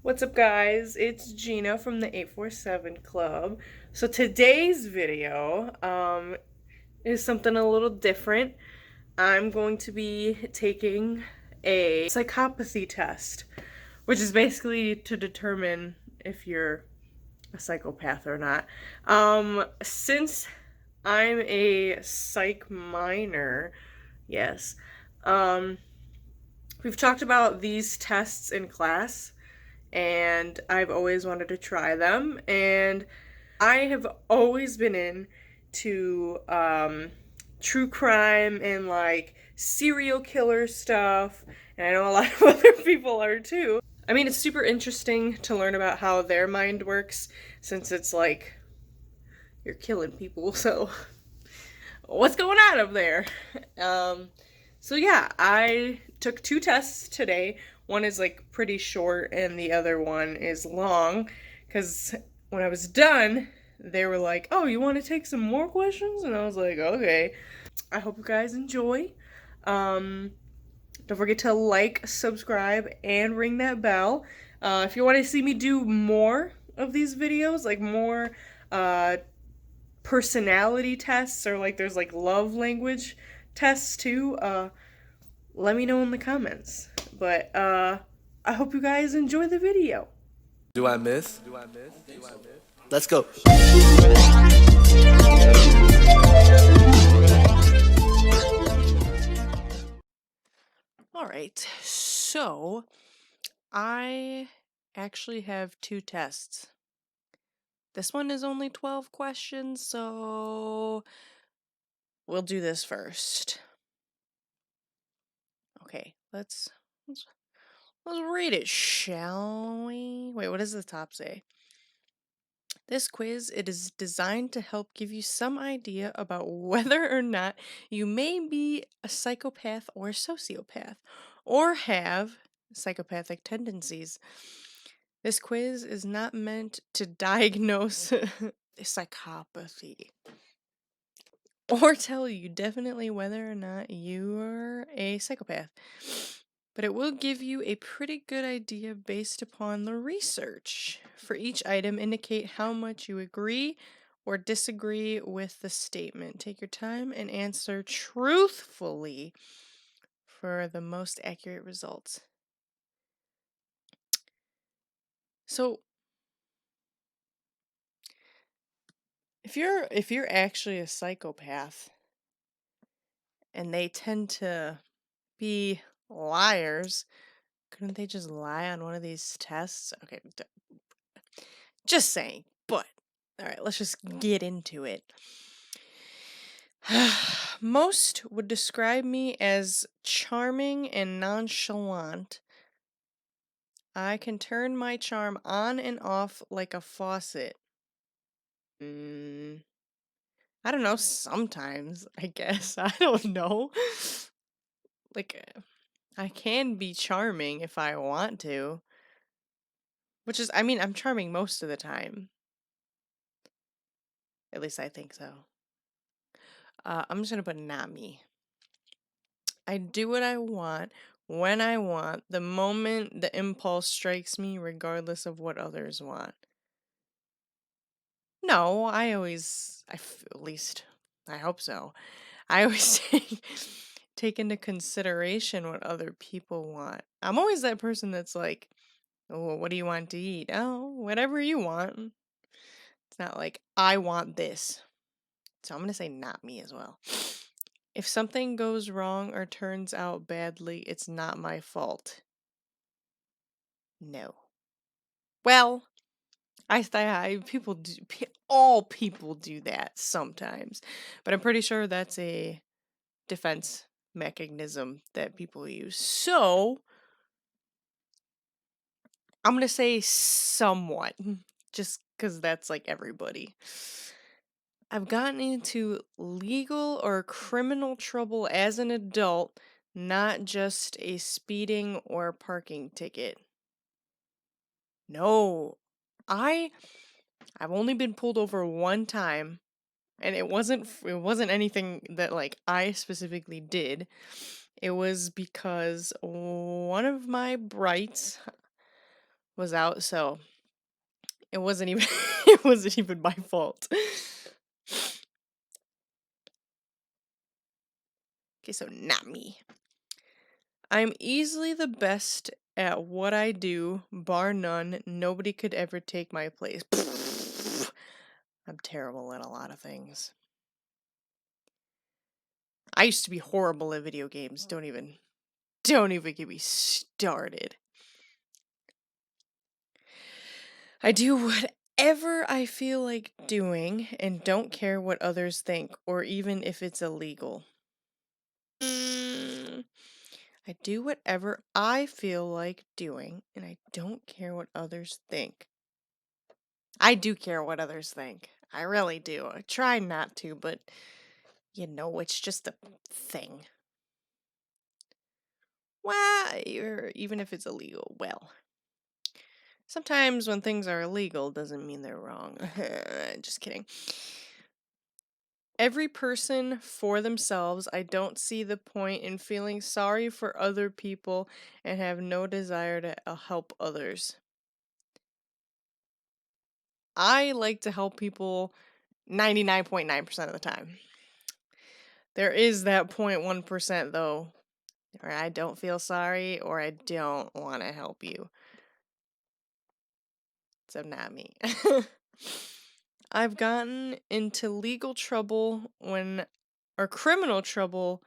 What's up, guys? It's Gina from the 847 Club. So today's video is something a little different. I'm going to be taking a psychopathy test, which is basically to determine if you're a psychopath or not. Since I'm a psych minor, yes, we've talked about these tests in class, and I've always wanted to try them. And I have always been into true crime and like serial killer stuff, and I know a lot of other people are too. I mean, it's super interesting to learn about how their mind works since it's like you're killing people, so what's going on up there? So yeah, I took two tests today. One is like pretty short and the other one is long, because when I was done, they were like, "Oh, you want to take some more questions?" And I was like, "Okay." I hope you guys enjoy. Um, don't forget to like, subscribe, and ring that bell. If you want to see me do more of these videos, like more personality tests, or like there's like love language tests too, let me know in the comments. But I hope you guys enjoy the video. Do I miss? Let's go. All right, so I actually have two tests. This one is only 12 questions, so we'll do this first. Okay, let's read it, shall we? Wait, what does the top say? This quiz, it is designed to help give you some idea about whether or not you may be a psychopath or sociopath, or have psychopathic tendencies. This quiz is not meant to diagnose psychopathy or tell you definitely whether or not you're a psychopath, but it will give you a pretty good idea based upon the research. For each item, indicate how much you agree or disagree with the statement. Take your time and answer truthfully for the most accurate results. So, if you're actually a psychopath, and they tend to be liars, couldn't they just lie on one of these tests? Okay, just saying. But, alright, let's just get into it. Most would describe me as charming and nonchalant. I can turn my charm on and off like a faucet. I don't know, sometimes, I guess. I don't know. Like, I can be charming if I want to. Which is, I mean, I'm charming most of the time. At least I think so. I'm just gonna put not me. I do what I want, when I want, the moment the impulse strikes me, regardless of what others want. No, at least, I hope so. I always take into consideration what other people want. I'm always that person that's like, "Oh, what do you want to eat?" "Oh, whatever you want." It's not like, "I want this." So I'm going to say not me as well. If something goes wrong or turns out badly, it's not my fault. No. Well, people do, all people do that sometimes, but I'm pretty sure that's a defense mechanism that people use. So I'm going to say somewhat, just because that's like everybody. I've gotten into legal or criminal trouble as an adult, not just a speeding or parking ticket. No, I've only been pulled over one time, and it wasn't anything that like I specifically did. It was because one of my brights was out, so it wasn't even it wasn't even my fault. Okay, so not me. I'm easily the best at what I do, bar none. Nobody could ever take my place. I'm terrible at a lot of things. I used to be horrible at video games. Don't even get me started. I do whatever I feel like doing and don't care what others think or even if it's illegal. I do whatever I feel like doing and I don't care what others think. I do care what others think. I really do. I try not to, but it's just a thing. Well, or even if it's illegal, well. Sometimes when things are illegal doesn't mean they're wrong. Just kidding. Every person for themselves. I don't see the point in feeling sorry for other people and have no desire to help others. I like to help people 99.9% of the time. There is that 0.1% though, where I don't feel sorry or I don't want to help you. So not me. I've gotten into legal trouble or criminal trouble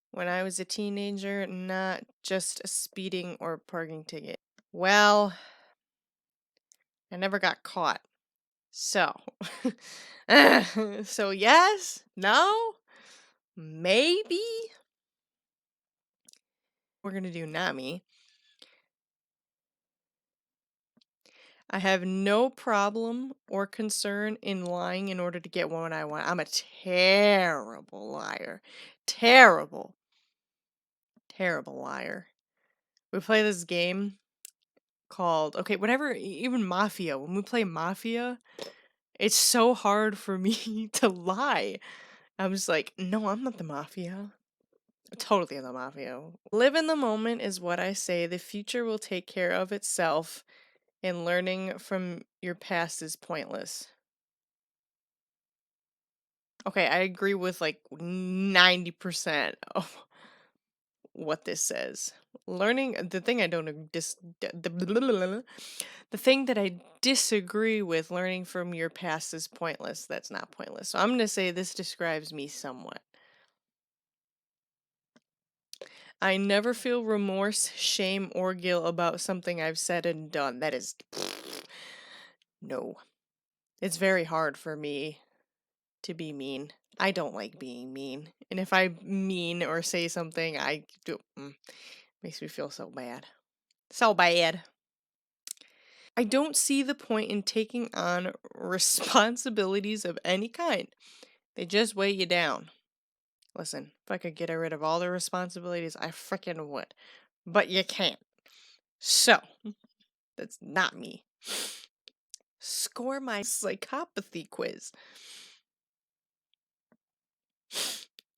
when I was a teenager, not just a speeding or parking ticket. Well, I never got caught. So, so yes, no, maybe. We're gonna do not me. I have no problem or concern in lying in order to get what I want. I'm a terrible liar. Terrible, terrible liar. We play this game called, okay, whenever, even Mafia, when we play Mafia, it's so hard for me to lie. I'm just like, no, I'm not the Mafia. Totally the Mafia. Live in the moment is what I say. The future will take care of itself, and learning from your past is pointless. Okay, I agree with like 90% of what this says. The thing I don't the thing that I disagree with, learning from your past is pointless. That's not pointless. So I'm going to say this describes me somewhat. I never feel remorse, shame, or guilt about something I've said and done. That is no. It's very hard for me to be mean. I don't like being mean. And if I mean or say something, I do makes me feel so bad. So bad. I don't see the point in taking on responsibilities of any kind. They just weigh you down. Listen, if I could get rid of all the responsibilities, I frickin' would. But you can't. So, that's not me. Score my psychopathy quiz.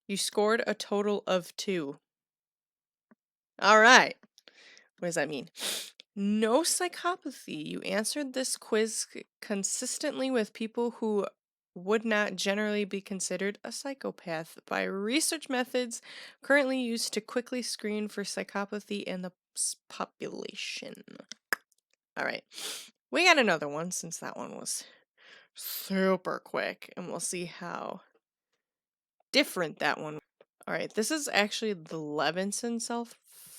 You scored a total of 2. All right. What does that mean? No psychopathy. You answered this quiz consistently with people who would not generally be considered a psychopath by research methods currently used to quickly screen for psychopathy in the population. All right. We got another one since that one was super quick, and we'll see how different that one. All right, this is actually the Levinson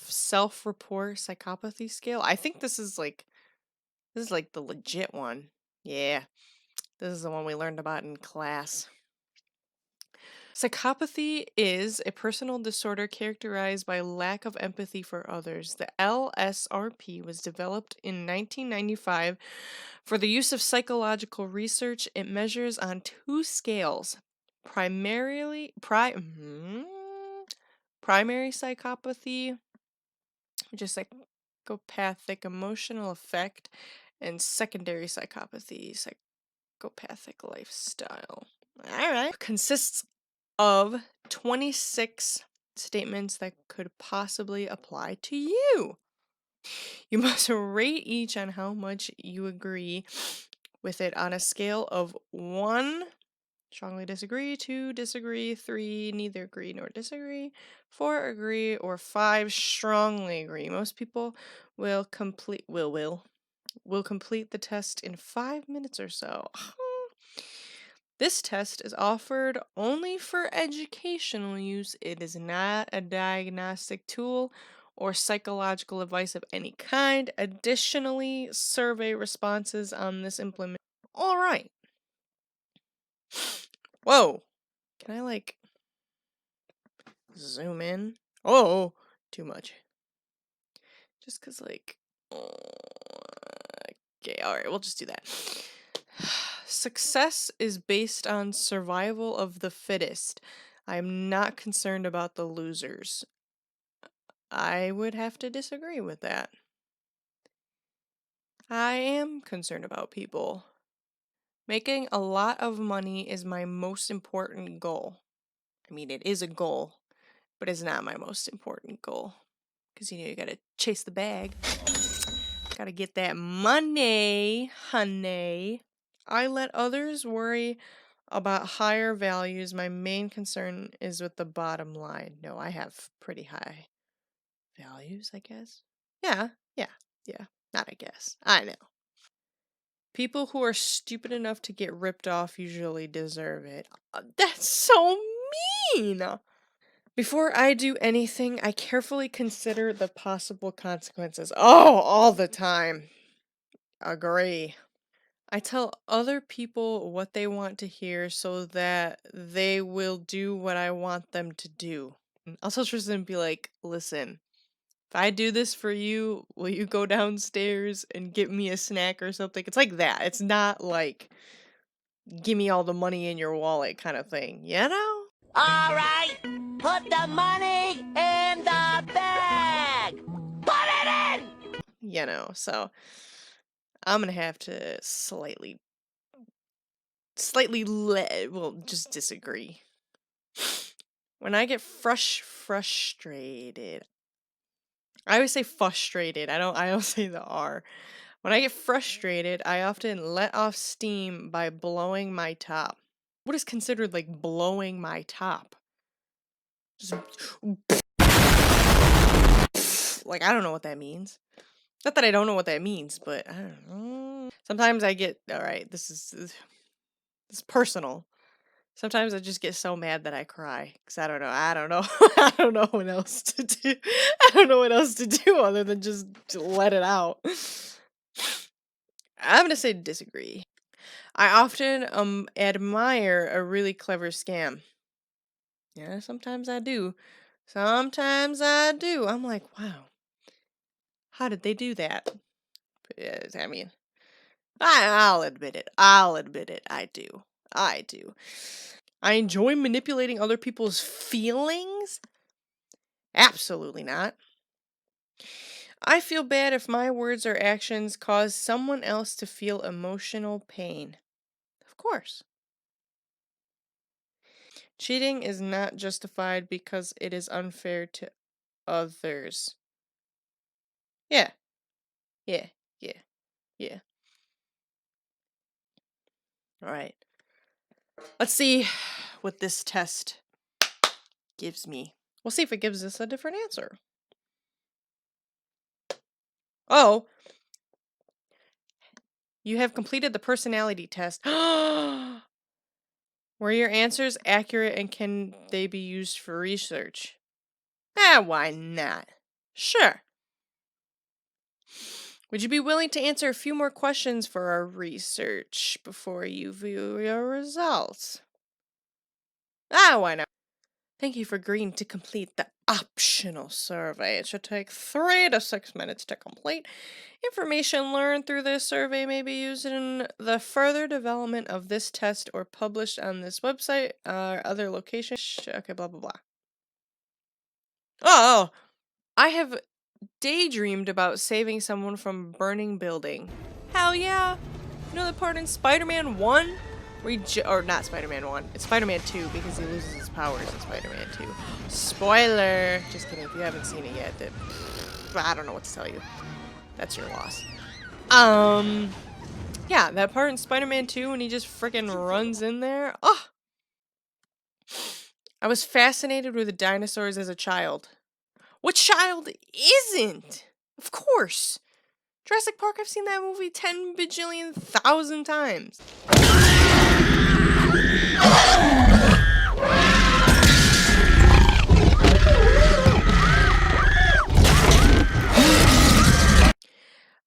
self-report psychopathy scale. I think this is like the legit one. Yeah. This is the one we learned about in class. Psychopathy is a personal disorder characterized by lack of empathy for others. The LSRP was developed in 1995 for the use of psychological research. It measures on 2 scales. Primary psychopathy, which is psychopathic emotional effect, and secondary psychopathy, psychopathic lifestyle. All right. Consists of 26 statements that could possibly apply to you. You must rate each on how much you agree with it on a scale of 1, strongly disagree, 2, disagree, 3, neither agree nor disagree, 4, agree, or 5, strongly agree. Most people will complete the test in 5 minutes or so. This test is offered only for educational use. It is not a diagnostic tool or psychological advice of any kind. Additionally, survey responses on this implement. All right. Whoa. Can I like zoom in? Oh, too much. Just cuz like okay, all right, we'll just do that. Success is based on survival of the fittest. I'm not concerned about the losers. I would have to disagree with that. I am concerned about people. Making a lot of money is my most important goal. I mean, it is a goal, but it's not my most important goal. Because, you gotta chase the bag. Gotta get that money, honey. I let others worry about higher values. My main concern is with the bottom line. No, I have pretty high values, I guess. Yeah. Not I guess. I know. People who are stupid enough to get ripped off usually deserve it. That's so mean! Before I do anything, I carefully consider the possible consequences. Oh, all the time. Agree. I tell other people what they want to hear so that they will do what I want them to do. I'll tell Tristan and be like, listen, if I do this for you, will you go downstairs and get me a snack or something? It's like that. It's not like, give me all the money in your wallet kind of thing, you know? All right, put the money in the bag. Put it in! You know, so I'm gonna have to slightly just disagree. When I get frustrated, I always say frustrated. I don't say the R. When I get frustrated, I often let off steam by blowing my top. What is considered like blowing my top? Just like I don't know what that means. Not that I don't know what that means, but I don't know. Sometimes I get all right. This is personal. Sometimes I just get so mad that I cry because I don't know. I don't know what else to do. I don't know what else to do other than just to let it out. I'm gonna say disagree. I often admire a really clever scam. Yeah, sometimes I do. Sometimes I do. I'm like, wow, how did they do that? I mean, I'll admit it. I'll admit it. I do. I do. I enjoy manipulating other people's feelings? Absolutely not. I feel bad if my words or actions cause someone else to feel emotional pain. Of course. Cheating is not justified because it is unfair to others. Yeah. Yeah. Yeah. Yeah. All right. Let's see what this test gives me. We'll see if it gives us a different answer. Oh. You have completed the personality test. Were your answers accurate and can they be used for research? Why not? Sure. Would you be willing to answer a few more questions for our research before you view your results? Why not? Thank you for agreeing to complete the optional survey. It should take 3 to 6 minutes to complete. Information learned through this survey may be used in the further development of this test or published on this website or other locations. Okay, blah, blah, blah. Oh, I have daydreamed about saving someone from a burning building. Hell yeah! You know the part in Spider-Man 1? Or not Spider-Man 1. It's Spider-Man 2 because he loses his powers in Spider-Man 2. Spoiler! Just kidding, if you haven't seen it yet, then I don't know what to tell you. That's your loss. Yeah, that part in Spider-Man 2 when he just freaking runs in there. Oh, I was fascinated with the dinosaurs as a child. What child isn't? Of course. Jurassic Park, I've seen that movie 10 bajillion thousand times.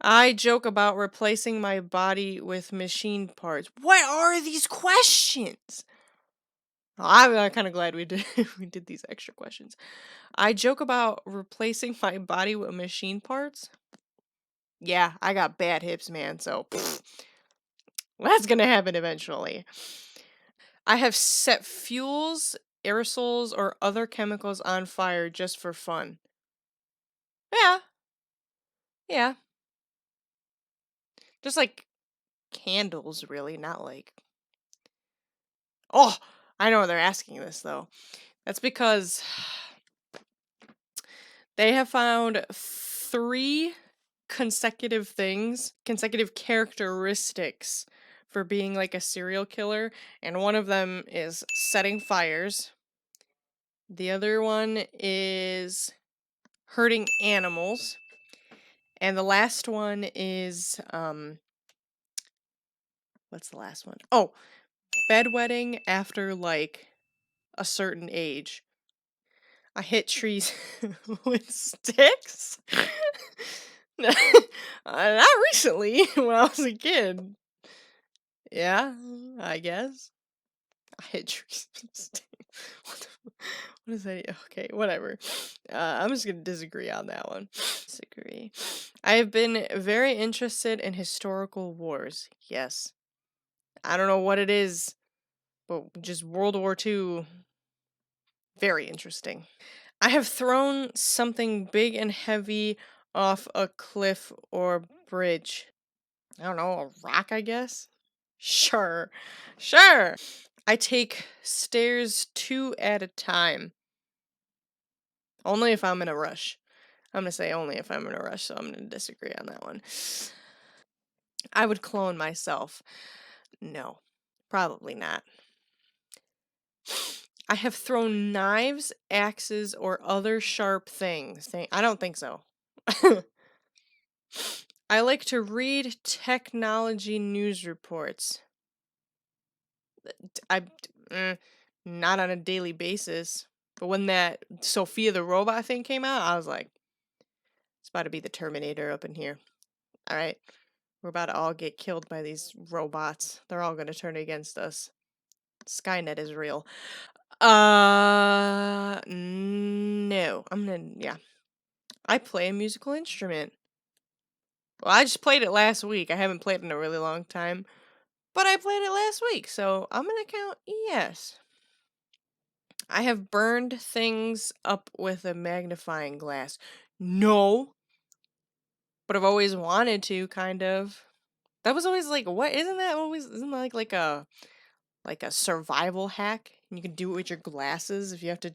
I joke about replacing my body with machine parts. What are these questions? I'm kind of glad we did we did these extra questions. I joke about replacing my body with machine parts. Yeah, I got bad hips, man, so that's gonna happen eventually. I have set fuels, aerosols, or other chemicals on fire just for fun. Yeah, yeah. Just like candles, really, not like. Oh, I know they're asking this though. That's because they have found 3 consecutive characteristics for being like a serial killer, and one of them is setting fires. The other one is hurting animals, and the last one is what's the last one? Oh, bedwetting after like a certain age. I hit trees with sticks. Not recently, when I was a kid. Yeah, I guess. I hit trees with sticks. What is that? Okay, whatever. I'm just gonna disagree on that one. Disagree. I have been very interested in historical wars. Yes. I don't know what it is, but just World War II. Very interesting. I have thrown something big and heavy off a cliff or bridge. I don't know, a rock, I guess? Sure. Sure. I take stairs 2 at a time. Only if I'm in a rush. I'm gonna say only if I'm in a rush, so I'm gonna disagree on that one. I would clone myself. No, probably not. I have thrown knives, axes, or other sharp things. I don't think so. I like to read technology news reports. I not on a daily basis. But when that Sophia the robot thing came out, I was like, it's about to be the Terminator up in here. All right. We're about to all get killed by these robots. They're all going to turn against us. Skynet is real. No. Yeah. I play a musical instrument. Well, I just played it last week. I haven't played it in a really long time. But I played it last week, so I'm going to count yes. I have burned things up with a magnifying glass. No. But I've always wanted to, kind of. That was always like, what? Isn't that like a survival hack? And you can do it with your glasses if you have to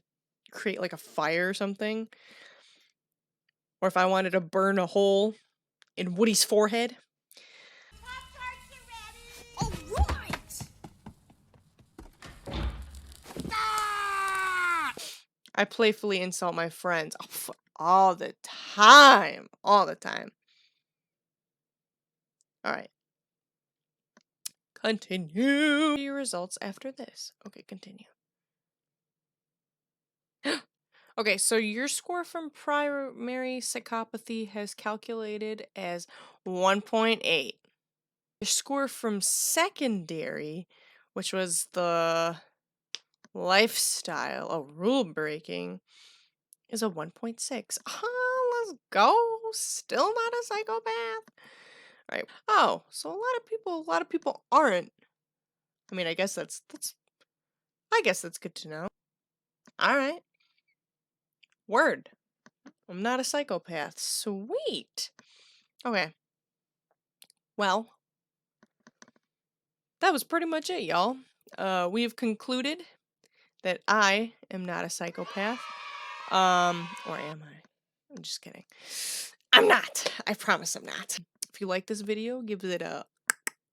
create like a fire or something. Or if I wanted to burn a hole in Woody's forehead. I playfully insult my friends all the time. All the time. Alright. Continue your results after this. Okay, continue. Okay, so your score from primary psychopathy has calculated as 1.8. Your score from secondary, which was the lifestyle, rule breaking, is a 1.6. Let's go. Still not a psychopath. Right. Oh, so a lot of people aren't. I mean, I guess that's good to know. All right. Word. I'm not a psychopath. Sweet. Okay. Well, that was pretty much it, y'all. We've concluded that I am not a psychopath. Or am I? I'm just kidding. I'm not. I promise I'm not. If you like this video, give it a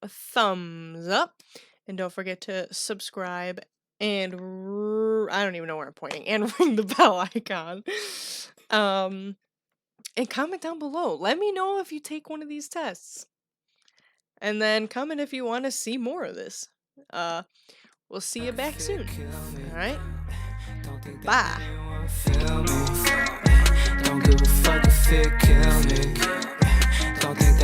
thumbs up. And don't forget to subscribe and I don't even know where I'm pointing. And ring the bell icon. And comment down below. Let me know if you take one of these tests. And then comment if you want to see more of this. We'll see you back soon. Alright? Bye. Don't give a fuck if it kill me. Don't think